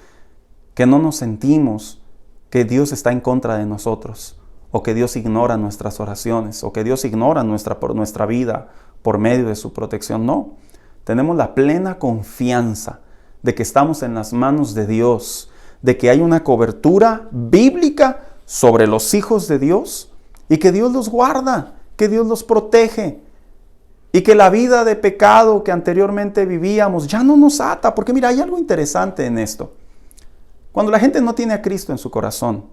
[SPEAKER 1] que no nos sentimos que Dios está en contra de nosotros, o que Dios ignora nuestras oraciones, o que Dios ignora nuestra vida por medio de su protección. No, tenemos la plena confianza de que estamos en las manos de Dios, de que hay una cobertura bíblica sobre los hijos de Dios, y que Dios los guarda, que Dios los protege, y que la vida de pecado que anteriormente vivíamos ya no nos ata. Porque mira, hay algo interesante en esto. Cuando la gente no tiene a Cristo en su corazón,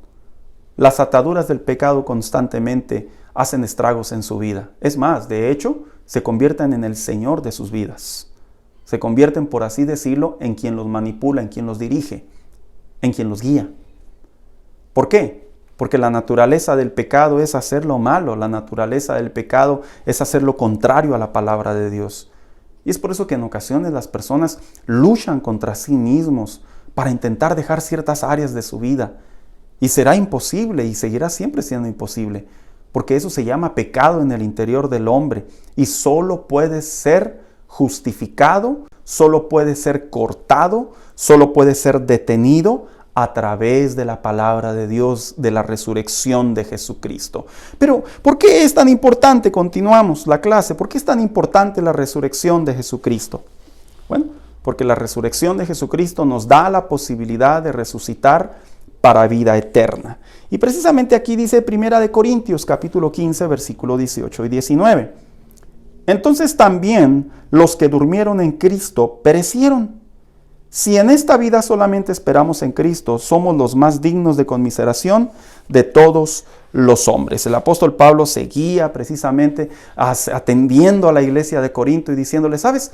[SPEAKER 1] las ataduras del pecado constantemente hacen estragos en su vida. Es más, de hecho, se convierten en el Señor de sus vidas. Se convierten, por así decirlo, en quien los manipula, en quien los dirige, en quien los guía. ¿Por qué? Porque la naturaleza del pecado es hacer lo malo. La naturaleza del pecado es hacer lo contrario a la palabra de Dios. Y es por eso que en ocasiones las personas luchan contra sí mismos para intentar dejar ciertas áreas de su vida. Y será imposible y seguirá siempre siendo imposible. Porque eso se llama pecado en el interior del hombre. Y solo puede ser justificado, solo puede ser cortado, solo puede ser detenido a través de la palabra de Dios, de la resurrección de Jesucristo. Pero, ¿por qué es tan importante? Continuamos la clase. ¿Por qué es tan importante la resurrección de Jesucristo? Bueno, porque la resurrección de Jesucristo nos da la posibilidad de resucitar para vida eterna. Y precisamente aquí dice 1 Corintios capítulo 15, versículo 18 y 19. Entonces también los que durmieron en Cristo perecieron. Si en esta vida solamente esperamos en Cristo, somos los más dignos de conmiseración de todos los hombres. El apóstol Pablo seguía precisamente atendiendo a la iglesia de Corinto y diciéndole, ¿sabes?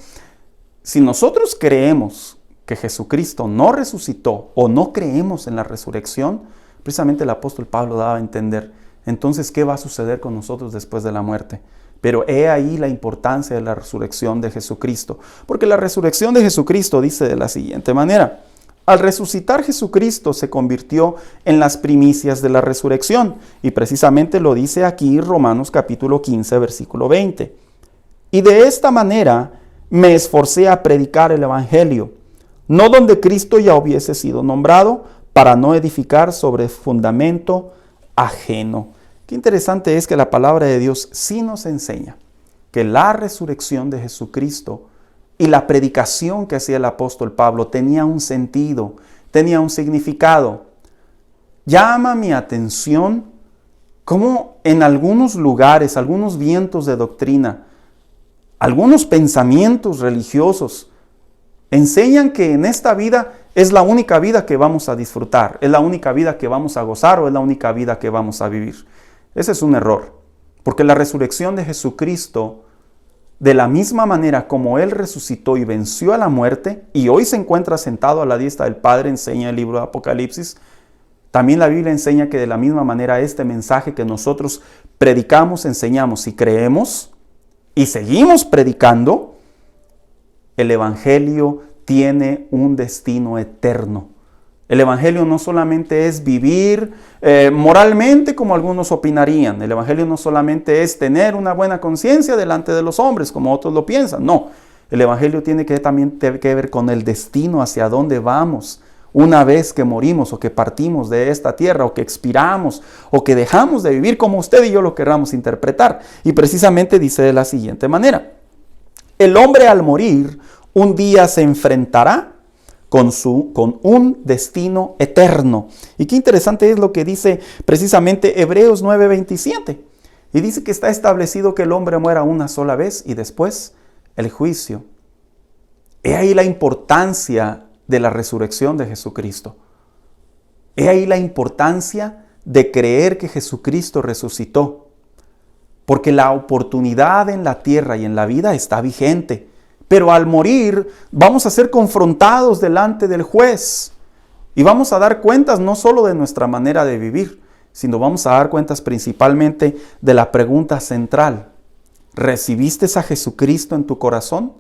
[SPEAKER 1] Si nosotros creemos que Jesucristo no resucitó o no creemos en la resurrección, precisamente el apóstol Pablo daba a entender, entonces, ¿qué va a suceder con nosotros después de la muerte? Pero he ahí la importancia de la resurrección de Jesucristo. Porque la resurrección de Jesucristo dice de la siguiente manera. Al resucitar Jesucristo se convirtió en las primicias de la resurrección. Y precisamente lo dice aquí Romanos capítulo 15, versículo 20. Y de esta manera me esforcé a predicar el Evangelio, no donde Cristo ya hubiese sido nombrado, para no edificar sobre fundamento ajeno. Qué interesante es que la palabra de Dios sí nos enseña que la resurrección de Jesucristo y la predicación que hacía el apóstol Pablo tenía un sentido, tenía un significado. Llama mi atención cómo en algunos lugares, algunos vientos de doctrina, algunos pensamientos religiosos enseñan que en esta vida es la única vida que vamos a disfrutar, es la única vida que vamos a gozar o es la única vida que vamos a vivir. Ese es un error, porque la resurrección de Jesucristo, de la misma manera como Él resucitó y venció a la muerte, y hoy se encuentra sentado a la diestra del Padre, enseña el libro de Apocalipsis, también la Biblia enseña que de la misma manera este mensaje que nosotros predicamos, enseñamos y creemos, y seguimos predicando, el Evangelio tiene un destino eterno. El Evangelio no solamente es vivir moralmente como algunos opinarían. El Evangelio no solamente es tener una buena conciencia delante de los hombres como otros lo piensan. No, el Evangelio tiene que también que ver con el destino hacia dónde vamos una vez que morimos o que partimos de esta tierra o que expiramos o que dejamos de vivir como usted y yo lo querramos interpretar. Y precisamente dice de la siguiente manera. El hombre al morir un día se enfrentará con un destino eterno. Y qué interesante es lo que dice precisamente Hebreos 9:27. Y dice que está establecido que el hombre muera una sola vez y después el juicio. He ahí la importancia de la resurrección de Jesucristo. He ahí la importancia de creer que Jesucristo resucitó. Porque la oportunidad en la tierra y en la vida está vigente. Pero al morir vamos a ser confrontados delante del juez y vamos a dar cuentas no solo de nuestra manera de vivir, sino vamos a dar cuentas principalmente de la pregunta central. ¿Recibiste a Jesucristo en tu corazón?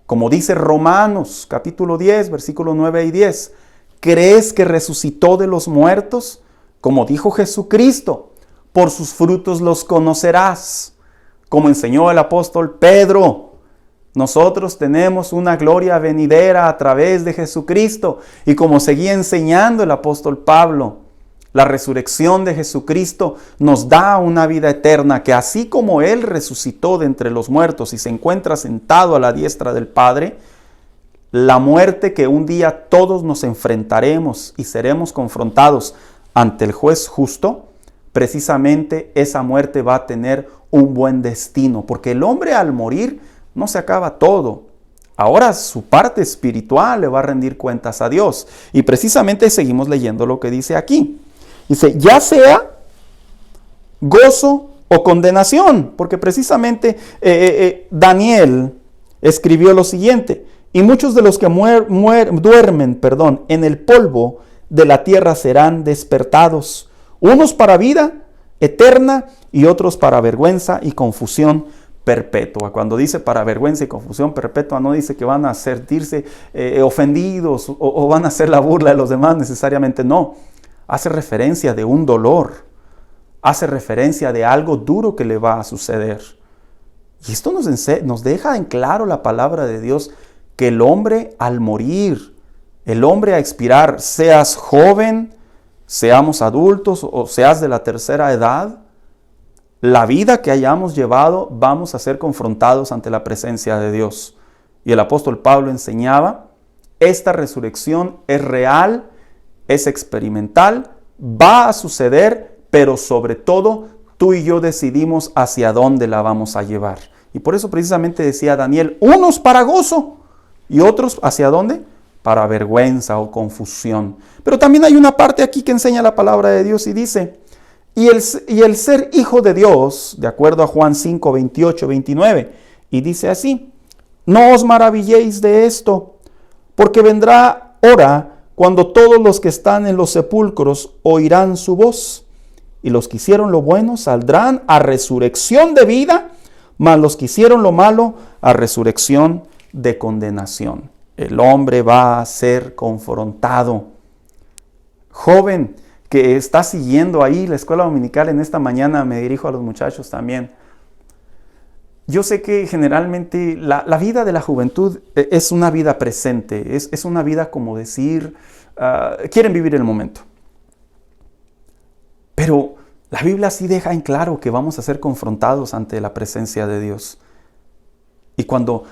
[SPEAKER 1] Como dice Romanos capítulo 10, versículos 9 y 10. ¿Crees que resucitó de los muertos? Como dijo Jesucristo, por sus frutos los conocerás. Como enseñó el apóstol Pedro. Nosotros tenemos una gloria venidera a través de Jesucristo. Y como seguía enseñando el apóstol Pablo, la resurrección de Jesucristo nos da una vida eterna que así como Él resucitó de entre los muertos y se encuentra sentado a la diestra del Padre, la muerte que un día todos nos enfrentaremos y seremos confrontados ante el juez justo, precisamente esa muerte va a tener un buen destino. Porque el hombre al morir no se acaba todo. Ahora su parte espiritual le va a rendir cuentas a Dios. Y precisamente seguimos leyendo lo que dice aquí. Dice, ya sea gozo o condenación. Porque precisamente Daniel escribió lo siguiente: y muchos de los que duermen en el polvo de la tierra serán despertados, unos para vida eterna y otros para vergüenza y confusión perpetua. Cuando dice para vergüenza y confusión perpetua, no dice que van a sentirse ofendidos o van a hacer la burla de los demás necesariamente, no. Hace referencia de un dolor, hace referencia de algo duro que le va a suceder. Y esto nos deja en claro la palabra de Dios, que el hombre al morir, el hombre a expirar, seas joven, seamos adultos o seas de la tercera edad, la vida que hayamos llevado, vamos a ser confrontados ante la presencia de Dios. Y el apóstol Pablo enseñaba, esta resurrección es real, es experimental, va a suceder, pero sobre todo tú y yo decidimos hacia dónde la vamos a llevar. Y por eso precisamente decía Daniel, unos para gozo y otros ¿hacia dónde? Para vergüenza o confusión. Pero también hay una parte aquí que enseña la palabra de Dios y dice, y el ser hijo de Dios, de acuerdo a Juan 5, 28, 29, y dice así, no os maravilléis de esto, porque vendrá hora cuando todos los que están en los sepulcros oirán su voz, y los que hicieron lo bueno saldrán a resurrección de vida, mas los que hicieron lo malo a resurrección de condenación. El hombre va a ser confrontado. Joven que está siguiendo ahí la escuela dominical en esta mañana, me dirijo a los muchachos también. Yo sé que generalmente la vida de la juventud es una vida presente, es una vida como decir, quieren vivir el momento. Pero la Biblia sí deja en claro que vamos a ser confrontados ante la presencia de Dios. Y cuando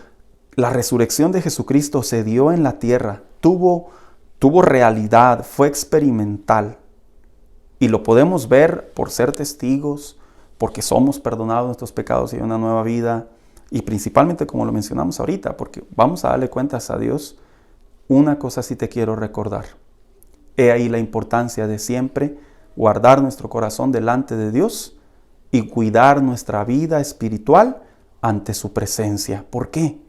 [SPEAKER 1] la resurrección de Jesucristo se dio en la tierra, tuvo realidad, fue experimental. Y lo podemos ver por ser testigos, porque somos perdonados nuestros pecados y una nueva vida. Y principalmente, como lo mencionamos ahorita, porque vamos a darle cuentas a Dios. Una cosa sí te quiero recordar. He ahí la importancia de siempre guardar nuestro corazón delante de Dios y cuidar nuestra vida espiritual ante su presencia. ¿Por qué?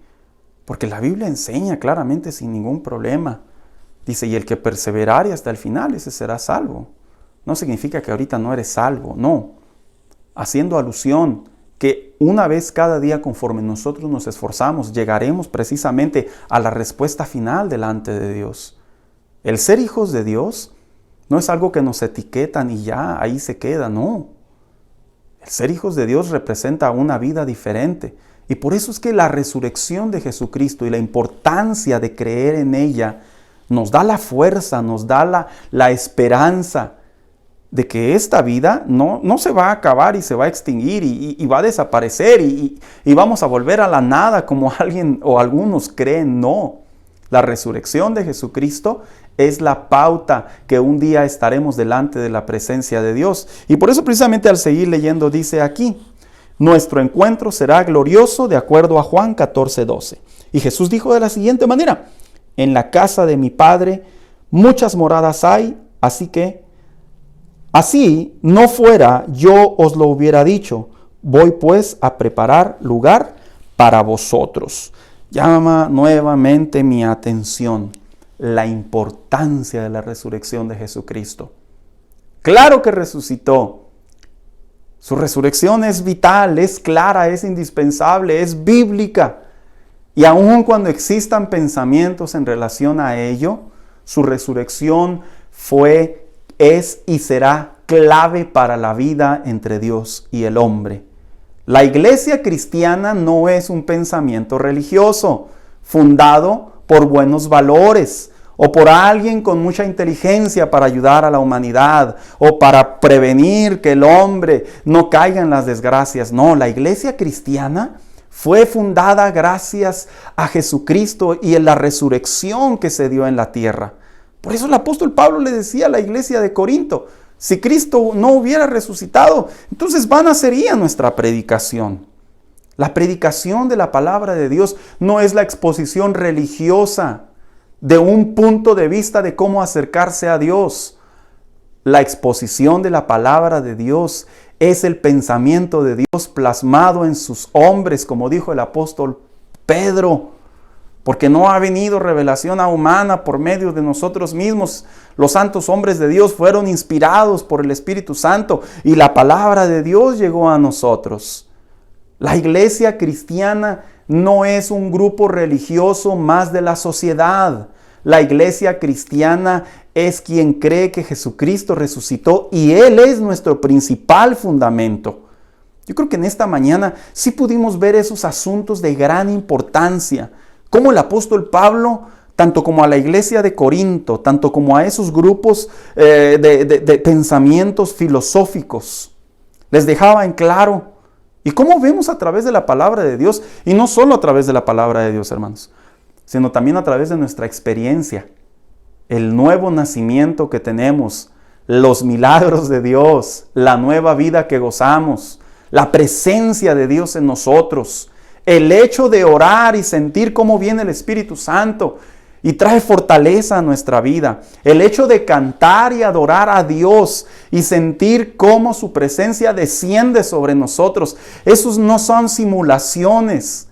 [SPEAKER 1] Porque la Biblia enseña claramente sin ningún problema. Dice, y el que perseverare hasta el final, ese será salvo. No significa que ahorita no eres salvo, no. Haciendo alusión que una vez cada día, conforme nosotros nos esforzamos, llegaremos precisamente a la respuesta final delante de Dios. El ser hijos de Dios no es algo que nos etiquetan y ya, ahí se queda, no. El ser hijos de Dios representa una vida diferente. Y por eso es que la resurrección de Jesucristo y la importancia de creer en ella nos da la fuerza, nos da la esperanza de que esta vida no se va a acabar y se va a extinguir y va a desaparecer y vamos a volver a la nada como alguien o algunos creen. No, la resurrección de Jesucristo es la pauta que un día estaremos delante de la presencia de Dios. Y por eso precisamente al seguir leyendo dice aquí, nuestro encuentro será glorioso de acuerdo a Juan 14, 12. Y Jesús dijo de la siguiente manera, en la casa de mi Padre muchas moradas hay, así no fuera yo os lo hubiera dicho, voy pues a preparar lugar para vosotros. Llama nuevamente mi atención la importancia de la resurrección de Jesucristo. Claro que resucitó. Su resurrección es vital, es clara, es indispensable, es bíblica. Y aun cuando existan pensamientos en relación a ello, su resurrección es y será clave para la vida entre Dios y el hombre. La iglesia cristiana no es un pensamiento religioso fundado por buenos valores o por alguien con mucha inteligencia para ayudar a la humanidad o para prevenir que el hombre no caiga en las desgracias. No, la iglesia cristiana fue fundada gracias a Jesucristo y en la resurrección que se dio en la tierra. Por eso el apóstol Pablo le decía a la iglesia de Corinto, si Cristo no hubiera resucitado, entonces vana sería nuestra predicación. La predicación de la palabra de Dios no es la exposición religiosa de un punto de vista de cómo acercarse a Dios. La exposición de la palabra de Dios es el pensamiento de Dios plasmado en sus hombres, como dijo el apóstol Pedro, porque no ha venido revelación humana por medio de nosotros mismos. Los santos hombres de Dios fueron inspirados por el Espíritu Santo y la palabra de Dios llegó a nosotros. La iglesia cristiana no es un grupo religioso más de la sociedad. La iglesia cristiana es quien cree que Jesucristo resucitó y Él es nuestro principal fundamento. Yo creo que en esta mañana sí pudimos ver esos asuntos de gran importancia. Cómo el apóstol Pablo, tanto como a la iglesia de Corinto, tanto como a esos grupos de pensamientos filosóficos, les dejaba en claro. Y cómo vemos a través de la palabra de Dios, y no solo a través de la palabra de Dios, hermanos, sino también a través de nuestra experiencia, el nuevo nacimiento que tenemos, los milagros de Dios, la nueva vida que gozamos, la presencia de Dios en nosotros, el hecho de orar y sentir cómo viene el Espíritu Santo y trae fortaleza a nuestra vida. El hecho de cantar y adorar a Dios y sentir cómo su presencia desciende sobre nosotros. Esos no son simulaciones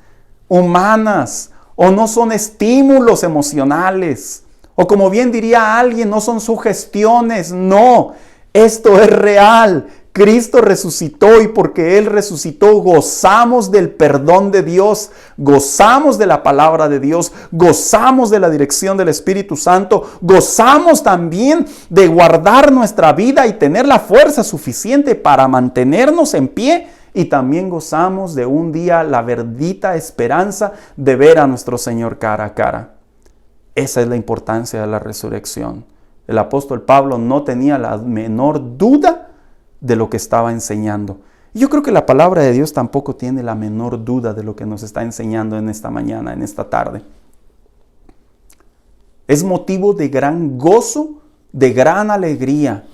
[SPEAKER 1] humanas o no son estímulos emocionales. O como bien diría alguien, no son sugestiones. No, esto es real. Cristo resucitó y porque Él resucitó gozamos del perdón de Dios, gozamos de la palabra de Dios, gozamos de la dirección del Espíritu Santo, gozamos también de guardar nuestra vida y tener la fuerza suficiente para mantenernos en pie y también gozamos de un día la verdadera esperanza de ver a nuestro Señor cara a cara. Esa es la importancia de la resurrección. El apóstol Pablo no tenía la menor duda de lo que estaba enseñando. Y yo creo que la palabra de Dios tampoco tiene la menor duda de lo que nos está enseñando en esta mañana, en esta tarde. Es motivo de gran gozo, de gran alegría,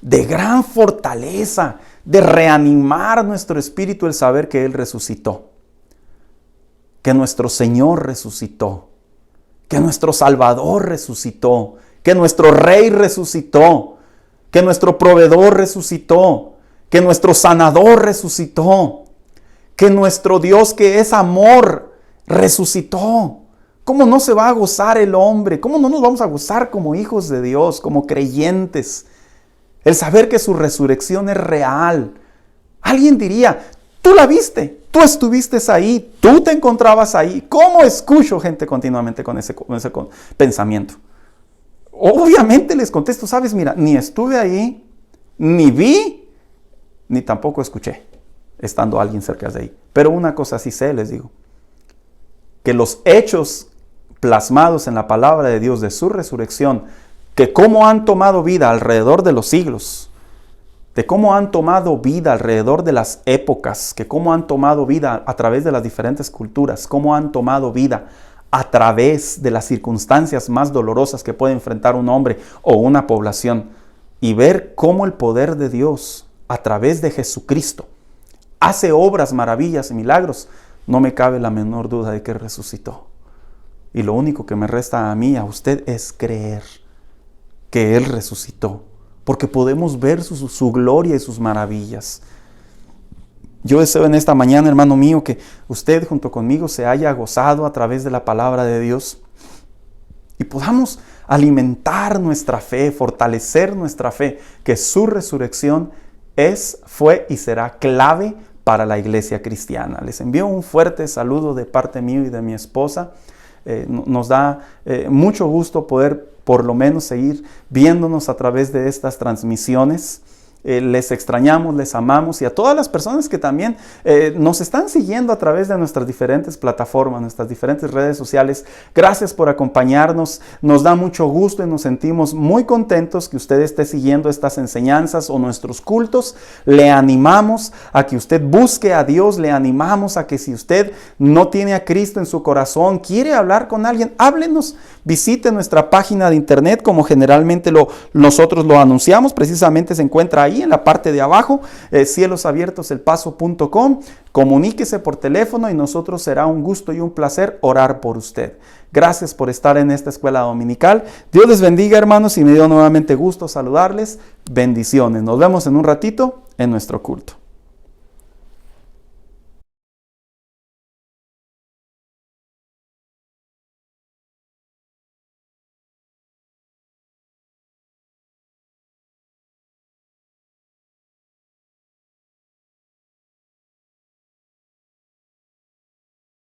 [SPEAKER 1] de gran fortaleza, de reanimar nuestro espíritu el saber que Él resucitó, que nuestro Señor resucitó, que nuestro Salvador resucitó, que nuestro Rey resucitó, que nuestro proveedor resucitó, que nuestro sanador resucitó, que nuestro Dios que es amor resucitó. ¿Cómo no se va a gozar el hombre? ¿Cómo no nos vamos a gozar como hijos de Dios, como creyentes? El saber que su resurrección es real. Alguien diría, tú la viste, tú estuviste ahí, tú te encontrabas ahí. ¿Cómo escucho gente continuamente con ese pensamiento? Obviamente les contesto, sabes, mira, ni estuve ahí, ni vi, ni tampoco escuché, estando alguien cerca de ahí. Pero una cosa sí sé, les digo, que los hechos plasmados en la palabra de Dios de su resurrección, que cómo han tomado vida alrededor de los siglos, de cómo han tomado vida alrededor de las épocas, que cómo han tomado vida a través de las diferentes culturas, cómo han tomado vida a través de las circunstancias más dolorosas que puede enfrentar un hombre o una población, y ver cómo el poder de Dios a través de Jesucristo hace obras, maravillas y milagros, no me cabe la menor duda de que resucitó. Y lo único que me resta a mí y a usted es creer que Él resucitó, porque podemos ver su gloria y sus maravillas. Yo deseo en esta mañana, hermano mío, que usted junto conmigo se haya gozado a través de la palabra de Dios y podamos alimentar nuestra fe, fortalecer nuestra fe, que su resurrección fue y será clave para la iglesia cristiana. Les envío un fuerte saludo de parte mío y de mi esposa. Nos da mucho gusto poder por lo menos seguir viéndonos a través de estas transmisiones. Les extrañamos, les amamos, y a todas las personas que también nos están siguiendo a través de nuestras diferentes plataformas, nuestras diferentes redes sociales. Gracias por acompañarnos. Nos da mucho gusto y nos sentimos muy contentos que usted esté siguiendo estas enseñanzas o nuestros cultos. Le animamos a que usted busque a Dios. Le animamos a que si usted no tiene a Cristo en su corazón, quiere hablar con alguien, háblenos. Visite nuestra página de internet, como generalmente nosotros lo anunciamos. Precisamente se encuentra ahí en la parte de abajo, cielosabiertoselpaso.com. Comuníquese por teléfono y nosotros será un gusto y un placer orar por usted. Gracias por estar en esta escuela dominical. Dios les bendiga, hermanos, y me dio nuevamente gusto saludarles. Bendiciones. Nos vemos en un ratito en nuestro culto.